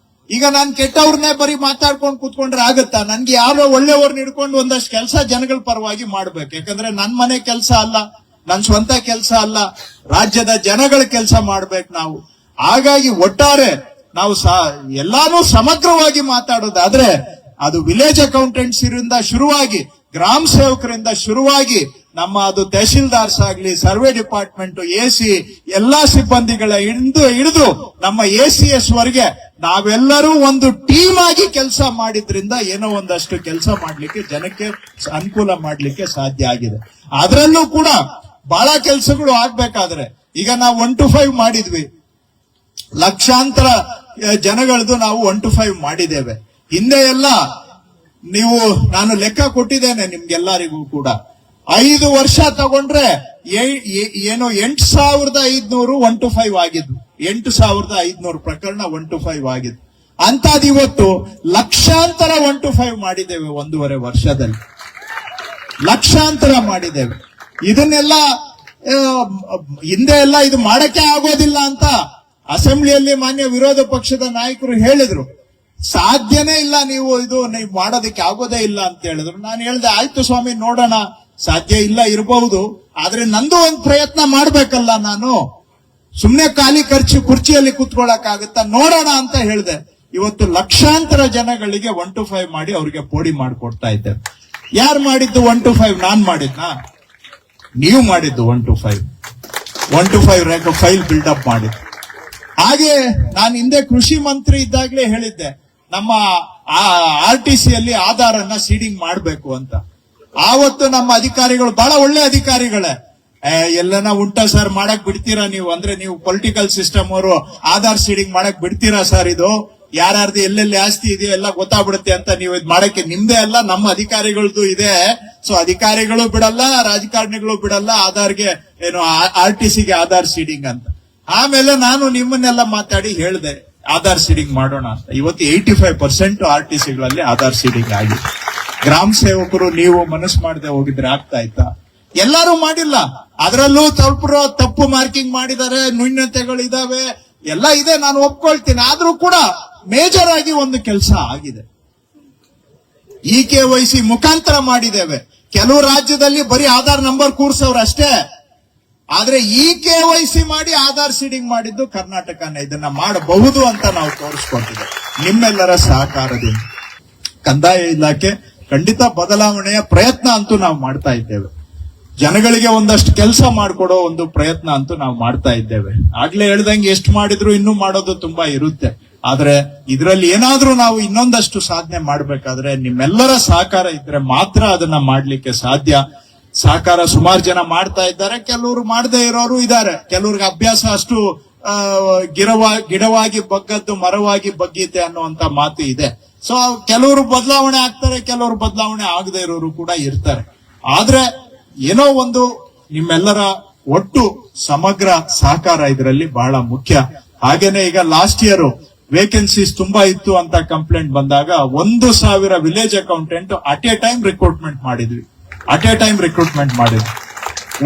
ಈಗ ನಾನು ಕೆಟ್ಟವ್ರನ್ನೇ ಬರೀ ಮಾತಾಡ್ಕೊಂಡು ಕೂತ್ಕೊಂಡ್ರೆ ಆಗುತ್ತಾ? ನನ್ಗೆ ಯಾರೋ ಒಳ್ಳೆಯವ್ರನ್ನ ಹಿಡ್ಕೊಂಡು ಒಂದಷ್ಟು ಕೆಲಸ ಜನಗಳ ಪರವಾಗಿ ಮಾಡ್ಬೇಕು. ಯಾಕಂದ್ರೆ ನನ್ ಮನೆ ಕೆಲಸ ಅಲ್ಲ, ನನ್ ಸ್ವಂತ ಕೆಲಸ ಅಲ್ಲ, ರಾಜ್ಯದ ಜನಗಳ ಕೆಲಸ ಮಾಡ್ಬೇಕು ನಾವು. ಹಾಗಾಗಿ ಒಟ್ಟಾರೆ ನಾವು ಎಲ್ಲಾನು ಸಮಗ್ರವಾಗಿ ಮಾತಾಡೋದಾದ್ರೆ ಅದು ವಿಲೇಜ್ ಅಕೌಂಟೆಂಟ್ಸ್ ಇಂದ ಶುರುವಾಗಿ, ಗ್ರಾಮ ಸೇವಕರಿಂದ ಶುರುವಾಗಿ, ನಮ್ಮ ಅದು ತಹಶೀಲ್ದಾರ್ಸ್ ಆಗ್ಲಿ, ಸರ್ವೆ ಡಿಪಾರ್ಟ್ಮೆಂಟ್, AC ಎಲ್ಲಾ ಸಿಬ್ಬಂದಿಗಳ ಹಿಡಿದು ನಮ್ಮ ACS ವರೆಗೆ ನಾವೆಲ್ಲರೂ ಒಂದು ಟೀಮ್ ಆಗಿ ಕೆಲಸ ಮಾಡಿದ್ರಿಂದ ಏನೋ ಒಂದಷ್ಟು ಕೆಲಸ ಮಾಡ್ಲಿಕ್ಕೆ, ಜನಕ್ಕೆ ಅನುಕೂಲ ಮಾಡ್ಲಿಕ್ಕೆ ಸಾಧ್ಯ ಆಗಿದೆ. ಅದರಲ್ಲೂ ಕೂಡ ಬಹಳ ಕೆಲಸಗಳು ಆಗ್ಬೇಕಾದ್ರೆ ಈಗ ನಾವು 1 to 5 ಮಾಡಿದ್ವಿ, ಲಕ್ಷಾಂತರ ಜನಗಳದ್ದು ನಾವು 1 to 5 ಮಾಡಿದ್ದೇವೆ. ಹಿಂದೆ ಎಲ್ಲ ನಾನು ಲೆಕ್ಕ ಕೊಟ್ಟಿದ್ದೇನೆ ನಿಮ್ಗೆಲ್ಲರಿಗೂ ಕೂಡ. 5 ವರ್ಷ ತಗೊಂಡ್ರೆ ಏನು 8,500 1 to 5 ಆಗಿದ್ವು. 8,500 ಪ್ರಕರಣ 1 to 5 ಆಗಿದ್ವು. ಅಂತದ್ ಇವತ್ತು ಲಕ್ಷಾಂತರ 1 to 5 ಮಾಡಿದ್ದೇವೆ. 1.5 ವರ್ಷದಲ್ಲಿ ಲಕ್ಷಾಂತರ ಮಾಡಿದ್ದೇವೆ. ಇದನ್ನೆಲ್ಲ ಹಿಂದೆ ಎಲ್ಲ ಇದು ಮಾಡಕ್ಕೆ ಆಗೋದಿಲ್ಲ ಅಂತ ಅಸೆಂಬ್ಲಿಯಲ್ಲಿ ಮಾನ್ಯ ವಿರೋಧ ಪಕ್ಷದ ನಾಯಕರು ಹೇಳಿದ್ರು. ಸಾಧ್ಯನೇ ಇಲ್ಲ, ನೀವು ಮಾಡೋದಕ್ಕೆ ಆಗೋದೇ ಇಲ್ಲ ಅಂತ ಹೇಳಿದ್ರು. ನಾನು ಹೇಳ್ದೆ, ಆಯ್ತು ಸ್ವಾಮಿ, ನೋಡೋಣ, ಸಾಧ್ಯ ಇಲ್ಲ ಇರಬಹುದು, ಆದ್ರೆ ನಂದು ಒಂದು ಪ್ರಯತ್ನ ಮಾಡ್ಬೇಕಲ್ಲ. ನಾನು ಸುಮ್ನೆ ಖಾಲಿ ಕುರ್ಚಿಯಲ್ಲಿ ಕೂತ್ಕೊಳ್ಳಕ್ಕಾಗತ್ತಾ? ನೋಡೋಣ ಅಂತ ಹೇಳಿದೆ. ಇವತ್ತು ಲಕ್ಷಾಂತರ ಜನಗಳಿಗೆ 1 to 5 ಮಾಡಿ ಅವ್ರಿಗೆ ಪೋಡಿ ಮಾಡಿಕೊಡ್ತಾ ಇದ್ದೇವೆ. ಯಾರು ಮಾಡಿದ್ದು 1 to 5? ನಾನ್ ಮಾಡಿದ್ನಾ? ನೀವು ಮಾಡಿದ್ದು 1 to 5. 1 to 5 ಫೈಲ್ ಬಿಲ್ಡಪ್ ಮಾಡಿದ್ದು. ಹಾಗೆ ನಾನು ಹಿಂದೆ ಕೃಷಿ ಮಂತ್ರಿ ಇದ್ದಾಗಲೇ ಹೇಳಿದ್ದೆ, ನಮ್ಮ RTCಯಲ್ಲಿ ಆಧಾರ್ ಅನ್ನ ಸೀಡಿಂಗ್ ಮಾಡಬೇಕು ಅಂತ. ಆವತ್ತು ನಮ್ಮ ಅಧಿಕಾರಿಗಳು ಬಹಳ ಒಳ್ಳೆ ಅಧಿಕಾರಿಗಳೇ, ಎಲ್ಲನ ಉಂಟಾ ಸರ್, ಮಾಡಕ್ ಬಿಡ್ತೀರಾ ನೀವು? ಅಂದ್ರೆ ನೀವು ಪೊಲಿಟಿಕಲ್ ಸಿಸ್ಟಮ್ ಅವರು ಆಧಾರ್ ಸೀಡಿಂಗ್ ಮಾಡಕ್ ಬಿಡ್ತೀರಾ ಸರ್? ಇದು ಯಾರ್ದು ಎಲ್ಲೆಲ್ಲಿ ಆಸ್ತಿ ಇದೆಯೋ ಎಲ್ಲ ಗೊತ್ತಾಗ್ಬಿಡುತ್ತೆ ಅಂತ ನೀವು ಇದು ಮಾಡಕ್ಕೆ. ನಿಮ್ದೇ ಅಲ್ಲ, ನಮ್ಮ ಅಧಿಕಾರಿಗಳದ್ದು ಇದೆ. ಸೊ ಅಧಿಕಾರಿಗಳು ಬಿಡಲ್ಲ, ರಾಜಕಾರಣಿಗಳು ಬಿಡಲ್ಲ ಆಧಾರ್ಗೆ, ಏನು RTCಗೆ ಆಧಾರ್ ಸೀಡಿಂಗ್ ಅಂತ. ಆಮೇಲೆ ನಾನು ನಿಮ್ಮನ್ನೆಲ್ಲ ಮಾತಾಡಿ ಹೇಳಿದೆ ಆಧಾರ್ ಸೀಡಿಂಗ್ ಮಾಡೋಣ ಅಂತ. ಇವತ್ತು 85% RTCಗಳಲ್ಲಿ ಆಧಾರ್ ಸೀಡಿಂಗ್ ಆಗಿದೆ. ಗ್ರಾಮ ಸೇವಕರು ನೀವು ಮನಸ್ಸು ಮಾಡದೆ ಹೋಗಿದ್ರೆ ಆಗ್ತಾ ಇತ್ತಾ? ಎಲ್ಲರೂ ಮಾಡಿಲ್ಲ. ಅದರಲ್ಲೂ ತಪ್ಪು ಮಾರ್ಕಿಂಗ್ ಮಾಡಿದ್ದಾರೆ, ನ್ಯೂನತೆಗಳಿದಾವೆ, ಎಲ್ಲ ಇದೆ, ನಾನು ಒಪ್ಕೊಳ್ತೀನಿ. ಆದ್ರೂ ಕೂಡ ಮೇಜರ್ ಆಗಿ ಒಂದು ಕೆಲಸ ಆಗಿದೆ. EKYC ಮುಖಾಂತರ ಮಾಡಿದ್ದೇವೆ. ಕೆಲವು ರಾಜ್ಯದಲ್ಲಿ ಬರೀ ಆಧಾರ್ ನಂಬರ್ ಕೂರ್ಸವ್ರು ಅಷ್ಟೇ. ಆದ್ರೆ EKYC ಮಾಡಿ ಆಧಾರ್ ಸೀಡಿಂಗ್ ಮಾಡಿದ್ದು ಕರ್ನಾಟಕನೇ. ಇದನ್ನ ಮಾಡಬಹುದು ಅಂತ ನಾವು ತೋರಿಸ್ಕೊಟ್ಟಿದ್ದೇವೆ ನಿಮ್ಮೆಲ್ಲರ ಸಹಕಾರದಿಂದ. ಕಂದಾಯ ಇಲಾಖೆ ಖಂಡಿತ ಬದಲಾವಣೆಯ ಪ್ರಯತ್ನ ಅಂತೂ ನಾವು ಮಾಡ್ತಾ ಇದ್ದೇವೆ. ಜನಗಳಿಗೆ ಒಂದಷ್ಟು ಕೆಲಸ ಮಾಡಿಕೊಡೋ ಒಂದು ಪ್ರಯತ್ನ ಅಂತೂ ನಾವು ಮಾಡ್ತಾ ಇದ್ದೇವೆ. ಆಗ್ಲೇ ಹೇಳ್ದಂಗೆ ಎಷ್ಟು ಮಾಡಿದ್ರು ಇನ್ನೂ ಮಾಡೋದು ತುಂಬಾ ಇರುತ್ತೆ. ಆದ್ರೆ ಇದರಲ್ಲಿ ಏನಾದ್ರೂ ನಾವು ಇನ್ನೊಂದಷ್ಟು ಸಾಧನೆ ಮಾಡ್ಬೇಕಾದ್ರೆ ನಿಮ್ಮೆಲ್ಲರ ಸಹಕಾರ ಇದ್ರೆ ಮಾತ್ರ ಅದನ್ನ ಮಾಡ್ಲಿಕ್ಕೆ ಸಾಧ್ಯ. ಸಹಕಾರ ಸುಮಾರು ಜನ ಮಾಡ್ತಾ ಇದ್ದಾರೆ, ಕೆಲವರು ಮಾಡದೇ ಇರೋರು ಇದ್ದಾರೆ. ಕೆಲವ್ರಿಗೆ ಅಭ್ಯಾಸ ಅಷ್ಟು ಗಿಡವಾಗಿ ಬಗ್ಗದ್ದು ಮರವಾಗಿ ಬಗ್ಗೀತೆ ಅನ್ನುವಂತ ಮಾತು ಇದೆ. ಸೊ ಕೆಲವರು ಬದಲಾವಣೆ ಆಗ್ತಾರೆ, ಕೆಲವರು ಬದಲಾವಣೆ ಆಗದೆ ಇರೋರು ಕೂಡ ಇರ್ತಾರೆ. ಆದ್ರೆ ಏನೋ ಒಂದು ನಿಮ್ಮೆಲ್ಲರ ಒಟ್ಟು ಸಮಗ್ರ ಸಹಕಾರ ಇದರಲ್ಲಿ ಬಹಳ ಮುಖ್ಯ. ಹಾಗೇನೆ ಈಗ ಲಾಸ್ಟ್ ಇಯರ್ ವೇಕೆನ್ಸೀಸ್ ತುಂಬಾ ಇತ್ತು ಅಂತ ಕಂಪ್ಲೇಂಟ್ ಬಂದಾಗ 1,000 village accountant at A time recruitment ಮಾಡಿದ್ವಿ.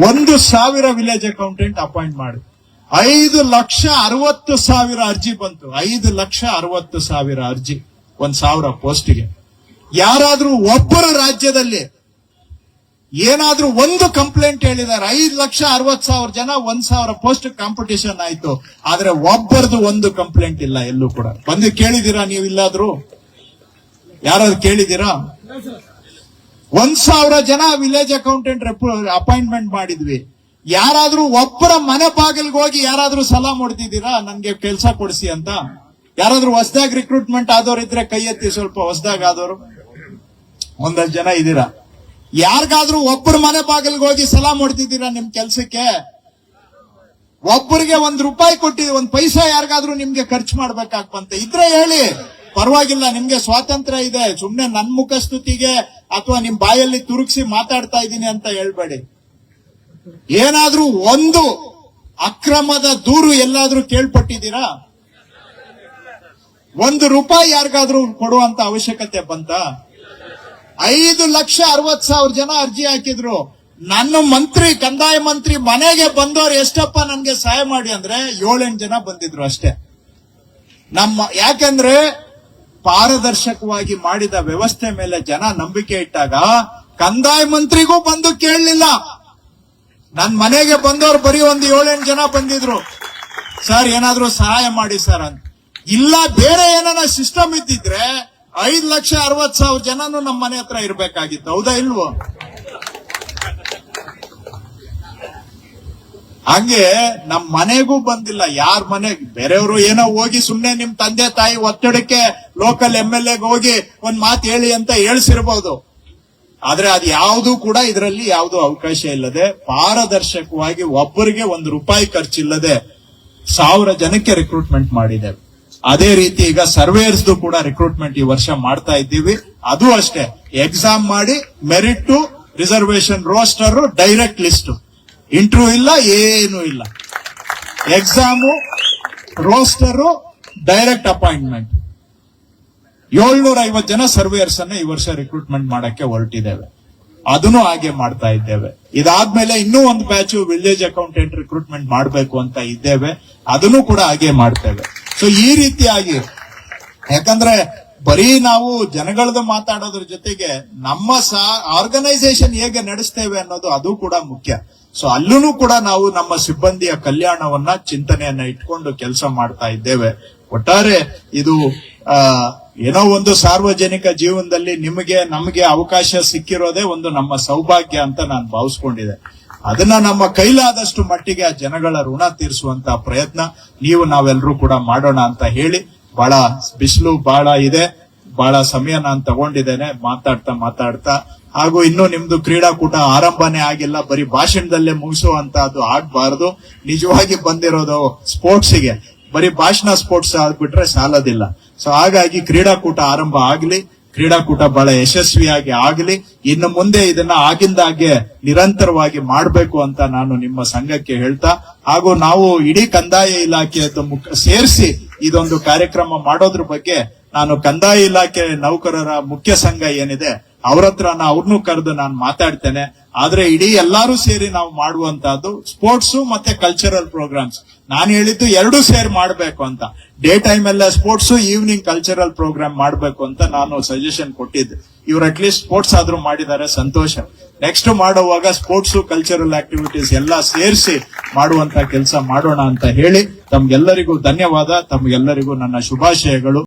1,000 ವಿಲೇಜ್ ಅಕೌಂಟೆಂಟ್ ಅಪಾಯಿಂಟ್ ಮಾಡಿದ್ವಿ. 5,60,000 ಅರ್ಜಿ ಬಂತು. 5,60,000 ಅರ್ಜಿ 1,000 ಪೋಸ್ಟ್ಗೆ. ಯಾರಾದ್ರೂ ಒಬ್ಬರು ರಾಜ್ಯದಲ್ಲಿ ಏನಾದ್ರೂ ಒಂದು ಕಂಪ್ಲೇಂಟ್ ಹೇಳಿದ್ದಾರೆ. 5,60,000 ಜನ 1,000 ಪೋಸ್ಟ್ ಕಾಂಪಿಟೇಷನ್ ಆಯ್ತು. ಆದ್ರೆ ಒಬ್ಬರದು ಒಂದು ಕಂಪ್ಲೇಂಟ್ ಇಲ್ಲ ಎಲ್ಲೂ ಕೂಡ. ಬಂದು ಕೇಳಿದೀರಾ ನೀವು? ಇಲ್ಲಾದ್ರೂ ಯಾರಾದ್ರೂ ಕೇಳಿದೀರಾ? 1,000 ಜನ ವಿಲೇಜ್ ಅಕೌಂಟೆಂಟ್ ಅಪಾಯಿಂಟ್ಮೆಂಟ್ ಮಾಡಿದ್ವಿ. ಯಾರಾದ್ರೂ ಒಬ್ಬರ ಮನೆ ಬಾಗಿಲ್ಗೆ ಹೋಗಿ ಯಾರಾದ್ರೂ ಸಲಾ ಮಾಡ್ತಿದ್ದೀರಾ ನನ್ಗೆ ಕೆಲಸ ಕೊಡಿಸಿ ಅಂತ? ಯಾರಾದ್ರೂ ಹೊಸದಾಗಿ ರಿಕ್ರೂಟ್ಮೆಂಟ್ ಆದವ್ರು ಇದ್ರೆ ಕೈ ಎತ್ತಿ. ಸ್ವಲ್ಪ ಹೊಸದಾಗಿ ಆದವರು ಒಂದಷ್ಟು ಜನ ಇದ್ದೀರಾ. ಯಾರಿಗಾದ್ರೂ ಒಬ್ಬರ ಮನೆ ಬಾಗಿಲ್ಗೆ ಹೋಗಿ ಸಲಾ ಮಾಡ್ತಿದ್ದೀರಾ ನಿಮ್ ಕೆಲ್ಸಕ್ಕೆ? ಒಬ್ಬರಿಗೆ ₹1 ಕೊಟ್ಟಿದ್ದೀವಿ, 1 ಪೈಸಾ ಯಾರಿಗಾದ್ರೂ ನಿಮ್ಗೆ ಖರ್ಚು ಮಾಡ್ಬೇಕಾಗ್ಬಂತೆ ಇದ್ರೆ ಹೇಳಿ, ಪರವಾಗಿಲ್ಲ, ನಿಮ್ಗೆ ಸ್ವಾತಂತ್ರ್ಯ ಇದೆ. ಸುಮ್ನೆ ನನ್ ಮುಖಸ್ತುತಿಗೆ ಅಥವಾ ನಿಮ್ ಬಾಯಲ್ಲಿ ತುರುಕ್ಸಿ ಮಾತಾಡ್ತಾ ಇದ್ದೀನಿ ಅಂತ ಹೇಳ್ಬೇಡಿ. ಏನಾದ್ರೂ ಒಂದು ಅಕ್ರಮದ ದೂರು ಎಲ್ಲಾದ್ರೂ ಕೇಳ್ಪಟ್ಟಿದ್ದೀರಾ? ₹1 ಯಾರಿಗಾದ್ರೂ ಕೊಡುವಂತ ಅವಶ್ಯಕತೆ ಬಂತ? 5,60,000 ಜನ ಅರ್ಜಿ ಹಾಕಿದ್ರು. ನನ್ನ ಮಂತ್ರಿ, ಕಂದಾಯ ಮಂತ್ರಿ ಮನೆಗೆ ಬಂದವರು ಎಷ್ಟಪ್ಪ ನನ್ಗೆ ಸಹಾಯ ಮಾಡಿ ಅಂದ್ರೆ 7-8 ಜನ ಬಂದಿದ್ರು ಅಷ್ಟೇ. ಯಾಕಂದ್ರೆ ಪಾರದರ್ಶಕವಾಗಿ ಮಾಡಿದ ವ್ಯವಸ್ಥೆ ಮೇಲೆ ಜನ ನಂಬಿಕೆ ಇಟ್ಟಾಗ ಕಂದಾಯ ಮಂತ್ರಿಗೂ ಬಂದು ಕೇಳಲಿಲ್ಲ. ನನ್ ಮನೆಗೆ ಬಂದವರು ಬರೀ ಒಂದು 7-8 ಜನ ಬಂದಿದ್ರು. ಸರ್ ಏನಾದ್ರೂ ಸಹಾಯ ಮಾಡಿ ಸರ್ ಅಂತ. ಇಲ್ಲ ಬೇರೆ ಏನಾನ ಸಿಸ್ಟಮ್ ಇದ್ದಿದ್ರೆ 5,60,000 ಜನನು ನಮ್ಮ ಮನೆ ಹತ್ರ ಇರ್ಬೇಕಾಗಿತ್ತು. ಹೌದಾ ಇಲ್ವೋ? ಹಂಗೆ ನಮ್ ಮನೆಗೂ ಬಂದಿಲ್ಲ. ಯಾರ ಮನೆಗೆ ಬೇರೆಯವರು ಏನೋ ಹೋಗಿ ಸುಮ್ನೆ ನಿಮ್ ತಂದೆ ತಾಯಿ ಒತ್ತಡಕ್ಕೆ ಲೋಕಲ್ MLA ಹೋಗಿ ಒಂದ್ ಮಾತು ಹೇಳಿ ಅಂತ ಹೇಳ್ಸಿರ್ಬಹುದು. ಆದ್ರೆ ಅದು ಯಾವುದು ಕೂಡ ಇದರಲ್ಲಿ ಯಾವುದು ಅವಕಾಶ ಇಲ್ಲದೆ ಪಾರದರ್ಶಕವಾಗಿ ಒಬ್ಬರಿಗೆ ₹1 ಖರ್ಚಿಲ್ಲದೆ 1,000 ಜನಕ್ಕೆ ರಿಕ್ರೂಟ್ಮೆಂಟ್ ಮಾಡಿದ್ದೇವೆ. ಅದೇ ರೀತಿ ಈಗ ಸರ್ವೇಯರ್ಸ್ದು ಕೂಡ ರಿಕ್ರೂಟ್ಮೆಂಟ್ ಈ ವರ್ಷ ಮಾಡ್ತಾ ಇದ್ದೀವಿ. ಅದು ಅಷ್ಟೇ, ಎಕ್ಸಾಮ್ ಮಾಡಿ merit to reservation roster direct list, interview ಇಲ್ಲ, ಏನೂ ಇಲ್ಲ. Exam, roster, direct appointment. 750 ಜನ ಸರ್ವೇಯರ್ಸ್ ಅನ್ನ ಈ ವರ್ಷ ರಿಕ್ರೂಟ್ಮೆಂಟ್ ಮಾಡಕ್ಕೆ ಹೊರಟಿದ್ದೇವೆ. ಅದನ್ನು ಹಾಗೆ ಮಾಡ್ತಾ ಇದ್ದೇವೆ. ಇದಾದ್ಮೇಲೆ ಇನ್ನೂ ಒಂದು ಬ್ಯಾಚ್ ವಿಲೇಜ್ ಅಕೌಂಟೆಂಟ್ ರಿಕ್ರೂಟ್ಮೆಂಟ್ ಮಾಡಬೇಕು ಅಂತ ಇದ್ದೇವೆ. ಅದನ್ನು ಕೂಡ ಹಾಗೆ ಮಾಡ್ತೇವೆ. ಸೊ ಈ ರೀತಿಯಾಗಿ, ಯಾಕಂದ್ರೆ ಬರೀ ನಾವು ಜನಗಳದ್ದು ಮಾತಾಡೋದ್ರ ಜೊತೆಗೆ ನಮ್ಮ ಆರ್ಗನೈಸೇಷನ್ ಹೇಗೆ ನಡೆಸ್ತೇವೆ ಅನ್ನೋದು ಅದು ಕೂಡ ಮುಖ್ಯ. ಸೊ ಅಲ್ಲೂ ಕೂಡ ನಾವು ನಮ್ಮ ಸಿಬ್ಬಂದಿಯ ಕಲ್ಯಾಣವನ್ನ ಚಿಂತನೆಯನ್ನ ಇಟ್ಕೊಂಡು ಕೆಲಸ ಮಾಡ್ತಾ ಇದ್ದೇವೆ. ಒಟ್ಟಾರೆ ಇದು ಏನೋ ಒಂದು ಸಾರ್ವಜನಿಕ ಜೀವನದಲ್ಲಿ ನಿಮಗೆ ನಮಗೆ ಅವಕಾಶ ಸಿಕ್ಕಿರೋದೇ ಒಂದು ನಮ್ಮ ಸೌಭಾಗ್ಯ ಅಂತ ನಾನು ಭಾವಿಸ್ಕೊಂಡಿದ್ದೆ. ಅದನ್ನ ನಮ್ಮ ಕೈಲಾದಷ್ಟು ಮಟ್ಟಿಗೆ ಆ ಜನಗಳ ಋಣ ತೀರಿಸುವಂತ ಪ್ರಯತ್ನ ನಾವೆಲ್ಲರೂ ಕೂಡ ಮಾಡೋಣ ಅಂತ ಹೇಳಿ, ಬಹಳ ಬಿಸಿಲು ಬಹಳ ಇದೆ, ಬಹಳ ಸಮಯ ನಾನು ತಗೊಂಡಿದ್ದೇನೆ ಮಾತಾಡ್ತಾ ಹಾಗೂ ಇನ್ನು ನಿಮ್ದು ಕ್ರೀಡಾಕೂಟ ಆರಂಭನೇ ಆಗಿಲ್ಲ. ಬರೀ ಭಾಷಣದಲ್ಲೇ ಮುಗಿಸುವಂತಹದ್ದು ಆಗ್ಬಾರ್ದು. ನಿಜವಾಗಿ ಬಂದಿರೋದು ಸ್ಪೋರ್ಟ್ಸ್ಗೆ, ಬರೀ ಭಾಷಣ ಸ್ಪೋರ್ಟ್ಸ್ ಆಗ್ಬಿಟ್ರೆ ಸಾಲದಿಲ್ಲ. ಸೊ ಹಾಗಾಗಿ ಕ್ರೀಡಾಕೂಟ ಆರಂಭ ಆಗ್ಲಿ, ಕ್ರೀಡಾಕೂಟ ಬಹಳ ಯಶಸ್ವಿಯಾಗಿ ಆಗಲಿ. ಇನ್ನು ಮುಂದೆ ಇದನ್ನ ಆಗಿಂದಾಗೆ ನಿರಂತರವಾಗಿ ಮಾಡಬೇಕು ಅಂತ ನಾನು ನಿಮ್ಮ ಸಂಘಕ್ಕೆ ಹೇಳ್ತಾ, ಹಾಗೂ ನಾವು ಇಡೀ ಕಂದಾಯ ಇಲಾಖೆಯದ್ದು ಸೇರಿಸಿ ಇದೊಂದು ಕಾರ್ಯಕ್ರಮ ಮಾಡೋದ್ರ ಬಗ್ಗೆ ನಾನು ಕಂದಾಯ ಇಲಾಖೆ ನೌಕರರ ಮುಖ್ಯ ಸಂಘ ಏನಿದೆ ಅವ್ರ ಹತ್ರ ಅವ್ರನ್ನೂ ಕರೆದು ನಾನು ಮಾತಾಡ್ತೇನೆ. ಆದ್ರೆ ಇಡೀ ಎಲ್ಲಾರು ಸೇರಿ ನಾವು ಮಾಡುವಂತಹದ್ದು ಸ್ಪೋರ್ಟ್ಸ್ ಮತ್ತೆ ಕಲ್ಚರಲ್ ಪ್ರೋಗ್ರಾಮ್ಸ್. ನಾನು ಹೇಳಿದ್ದು 2 ಸೇರಿ ಮಾಡಬೇಕು ಅಂತ. ಡೇ ಟೈಮ್ ಎಲ್ಲ ಸ್ಪೋರ್ಟ್ಸ್, ಈವ್ನಿಂಗ್ ಕಲ್ಚರಲ್ ಪ್ರೋಗ್ರಾಮ್ ಮಾಡಬೇಕು ಅಂತ ನಾನು ಸಜೆಷನ್ ಕೊಟ್ಟಿದ್ದೆ. ಇವ್ರು ಅಟ್ಲೀಸ್ಟ್ ಸ್ಪೋರ್ಟ್ಸ್ ಆದ್ರೂ ಮಾಡಿದ್ದಾರೆ, ಸಂತೋಷ. ನೆಕ್ಸ್ಟ್ ಮಾಡುವಾಗ ಸ್ಪೋರ್ಟ್ಸ್, ಕಲ್ಚರಲ್ ಆಕ್ಟಿವಿಟೀಸ್ ಎಲ್ಲ ಸೇರಿಸಿ ಮಾಡುವಂತ ಕೆಲಸ ಮಾಡೋಣ ಅಂತ ಹೇಳಿ ತಮ್ಗೆಲ್ಲರಿಗೂ ಧನ್ಯವಾದ, ತಮ್ಗೆಲ್ಲರಿಗೂ ನನ್ನ ಶುಭಾಶಯಗಳು.